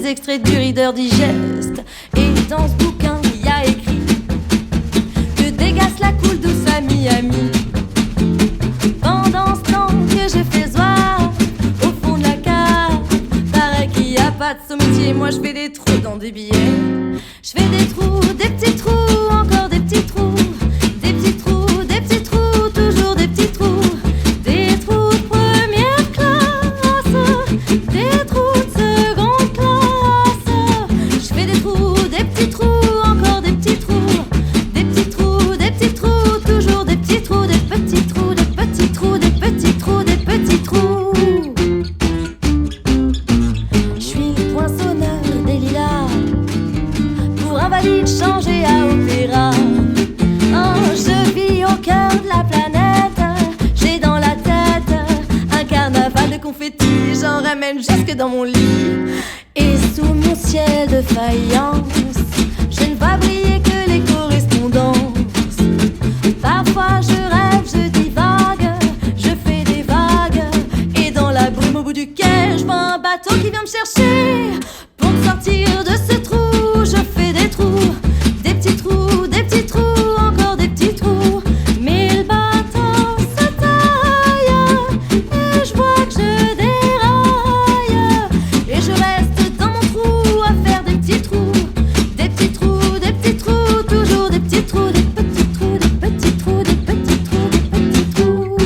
des extraits du Reader Digest. Et dans ce bouquin, il y a écrit que des gaz la coule douce à Miami. Pendant ce temps que je fais zoir au fond de la cave, paraît qu'il n'y a pas de sommetier. Moi je fais des trous dans des billets. Je fais des trous, des petits trous, encore des petits trous. Des petits trous, des petits trous, toujours des petits trous. Des trous de première classe, des trous de seconde classe. Je fais des trous, des petits trous, encore des petits trous. Des petits trous, des petits trous, toujours des petits trous. Des petits trous, des petits trous, des petits trous, des petits trous. Je suis le poinçonneur des lilas, pour invalide changé à opéra. Oh, je vis au cœur de la planète. J'ai dans la tête un carnaval de confettis. J'en ramène jusque dans mon lit. Et sous mon ciel de faïence, je ne vois briller que les correspondances. Parfois je rêve, je divague, je fais des vagues. Et dans la brume au bout du quai, je vois un bateau qui vient me chercher. Pour me sortir de ce trou, je fais des trous. Des petits trous, des petits trous, encore des petits trous. Mais le bateau se taille et je vois que je déraille. Et je reste dans mon trou à faire des petits trous. Des petits trous, des petits trous, toujours des petits trous. Des petits trous, des petits trous, des petits trous, des petits trous.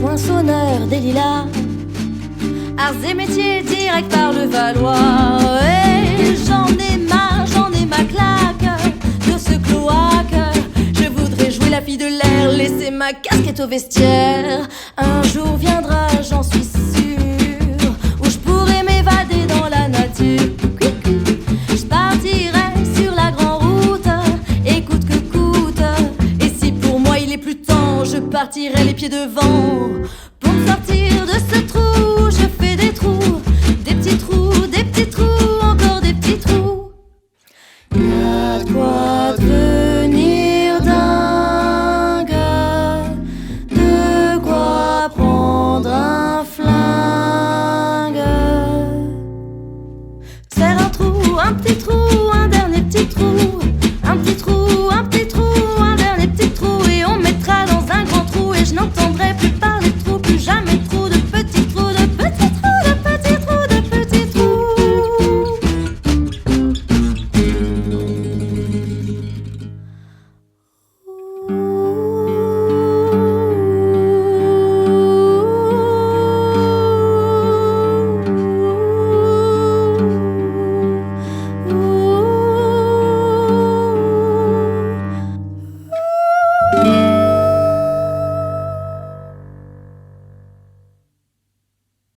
Poinçonneur des lilas, arts et métiers direct par le Valois. Et j'en ai ma claque de ce cloaque. Je voudrais jouer la fille de l'air, laisser ma casquette au vestiaire. Un jour viendra, j'en suis sûre, où je pourrai m'évader dans la nature. Je partirai sur la grande route, et coûte que coûte. Et si pour moi il est plus temps, je partirai les pieds devant. Pour me sortir de ce trou, je fais des trous. Des petits trous, des petits trous, encore des petits trous. Y'a de quoi devenir dingue, de quoi prendre un flingue. Faire un trou, un petit trou,